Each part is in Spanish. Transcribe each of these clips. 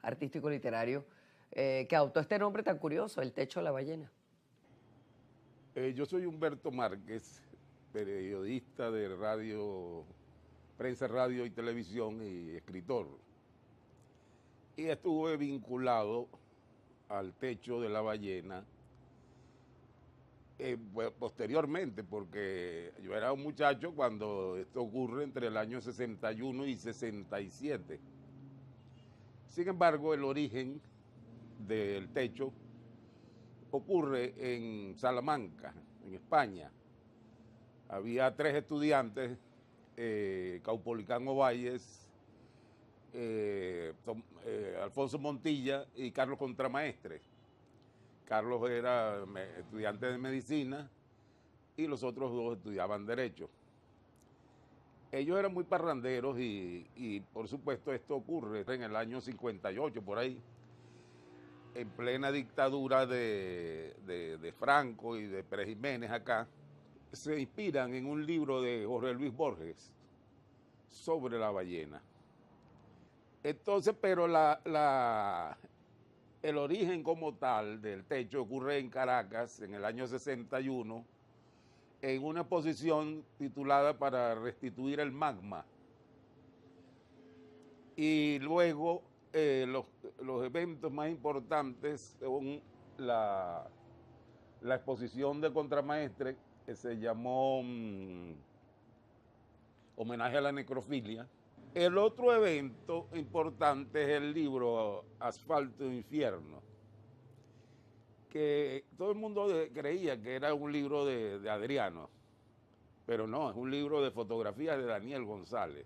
artístico literario que adoptó este nombre tan curioso, El Techo de la Ballena. Yo soy Humberto Márquez, periodista de radio, prensa, radio y televisión y escritor. Y estuve vinculado al Techo de la Ballena posteriormente, porque yo era un muchacho cuando esto ocurre entre el año 61 y 67. Sin embargo, el origen del Techo ocurre en Salamanca, en España. Había 3 estudiantes, Caupolicán Valles, Alfonso Montilla y Carlos Contramaestre. Carlos era estudiante de medicina y los otros 2 estudiaban Derecho. Ellos eran muy parranderos y por supuesto esto ocurre en el año 58, por ahí, en plena dictadura de Franco y de Pérez Jiménez acá. Se inspiran en un libro de Jorge Luis Borges sobre la ballena. Entonces, pero el origen como tal del Techo ocurre en Caracas en el año 61 en una exposición titulada Para restituir el magma. Y luego los eventos más importantes son la exposición de Contramaestre, que se llamó Homenaje a la Necrofilia. El otro evento importante es el libro Asfalto e Infierno, que todo el mundo creía que era un libro de Adriano, pero no, es un libro de fotografías de Daniel González,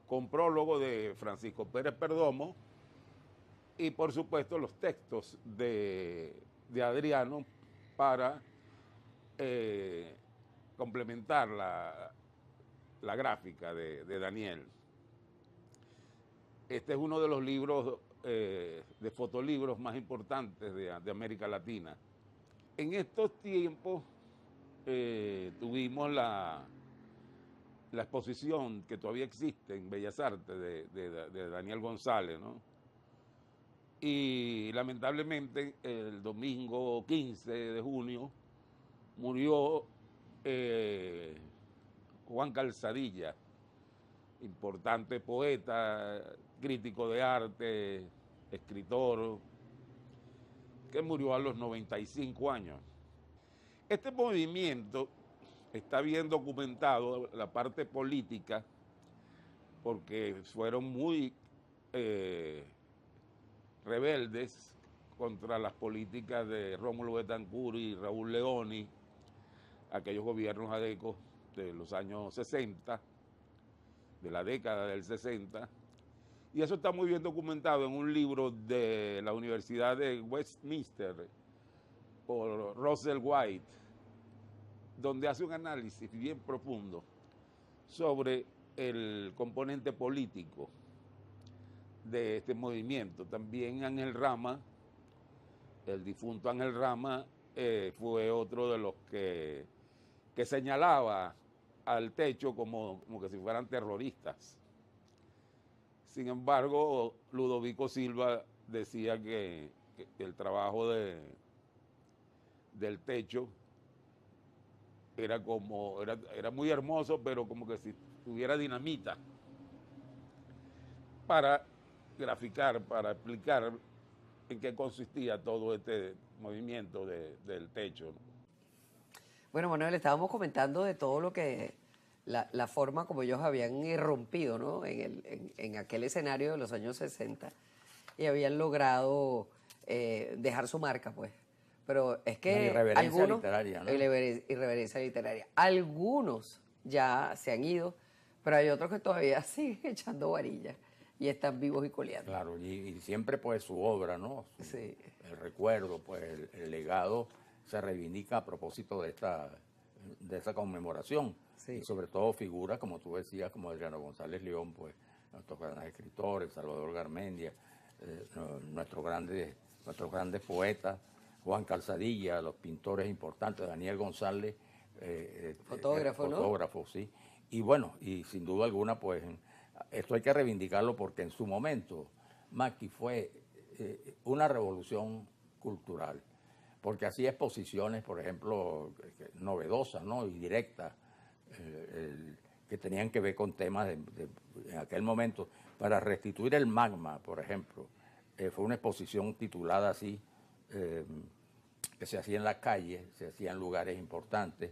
con prólogo de Francisco Pérez Perdomo y por supuesto los textos de Adriano para complementar la gráfica de Daniel. Este es uno de los libros de fotolibros más importantes de América Latina. En estos tiempos tuvimos la exposición que todavía existe en Bellas Artes de Daniel González, ¿no? Y lamentablemente el domingo 15 de junio murió Juan Calzadilla, importante poeta, crítico de arte, escritor, que murió a los 95 años. Este movimiento está bien documentado, la parte política, porque fueron muy rebeldes contra las políticas de Rómulo Betancourt y Raúl Leoni, aquellos gobiernos adecos de los años 60, de la década del 60, y eso está muy bien documentado en un libro de la Universidad de Westminster por Russell White, donde hace un análisis bien profundo sobre el componente político de este movimiento. También Ángel Rama, el difunto Ángel Rama, fue otro de los que señalaba al Techo como que si fueran terroristas. Sin embargo, Ludovico Silva decía que el trabajo del Techo era muy hermoso, pero como que si tuviera dinamita para graficar, para explicar en qué consistía todo este movimiento del Techo, ¿no? Bueno, Manuel, estábamos comentando de todo lo que, la forma como ellos habían irrumpido, ¿no? En aquel escenario de los años 60 y habían logrado dejar su marca, pues. Pero es que la irreverencia algunos, literaria, ¿no? Irreverencia literaria. Algunos ya se han ido, pero hay otros que todavía siguen echando varillas y están vivos y coleando. Claro, y siempre pues su obra, ¿no? Sí. El recuerdo, pues el legado se reivindica a propósito de esa conmemoración. Sí. Y sobre todo figuras, como tú decías, como Adriano González León, pues nuestros grandes escritores, Salvador Garmendia, nuestros grandes poetas, Juan Calzadilla, los pintores importantes, Daniel González, fotógrafo, ¿no? Fotógrafo, sí. Y bueno, y sin duda alguna, pues esto hay que reivindicarlo porque en su momento Maki, fue una revolución cultural, porque hacía exposiciones, por ejemplo, novedosas, ¿no? Y directas, que tenían que ver con temas en aquel momento. Para restituir el magma, por ejemplo, fue una exposición titulada así, que se hacía en la calle, se hacía en lugares importantes,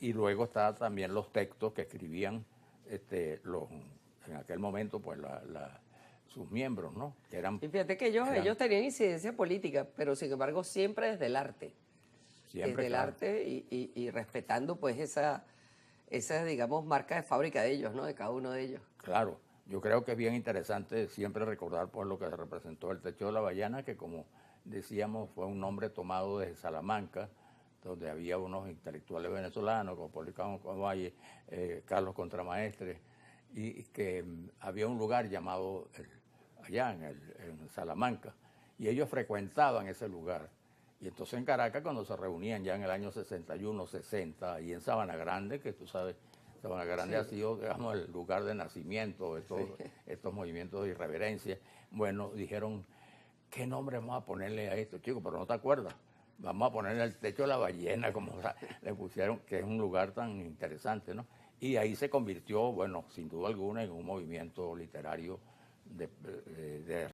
y luego estaban también los textos que escribían en aquel momento pues sus miembros, ¿no? Que eran, Y fíjate que ellos tenían incidencia política, pero sin embargo siempre desde el arte. siempre, Desde el claro. arte y respetando pues esa, digamos, marca de fábrica de ellos, ¿no? De cada uno de ellos. Claro, yo creo que es bien interesante siempre recordar pues lo que representó el Techo de la Ballena, que como decíamos fue un nombre tomado desde Salamanca, donde había unos intelectuales venezolanos como Policarpo Valle, Carlos Contramaestre, y que había un lugar llamado allá en Salamanca, y ellos frecuentaban ese lugar. Y entonces en Caracas, cuando se reunían ya en el año 61, 60, y en Sabana Grande, que tú sabes, Sabana Grande ha sido, digamos, el lugar de nacimiento de todos estos movimientos de irreverencia. Bueno, dijeron, ¿qué nombre vamos a ponerle a esto, chicos? Pero no te acuerdas. Vamos a ponerle el Techo de la Ballena, como le pusieron, que es un lugar tan interesante, ¿no? Y ahí se convirtió, bueno, sin duda alguna, en un movimiento literario de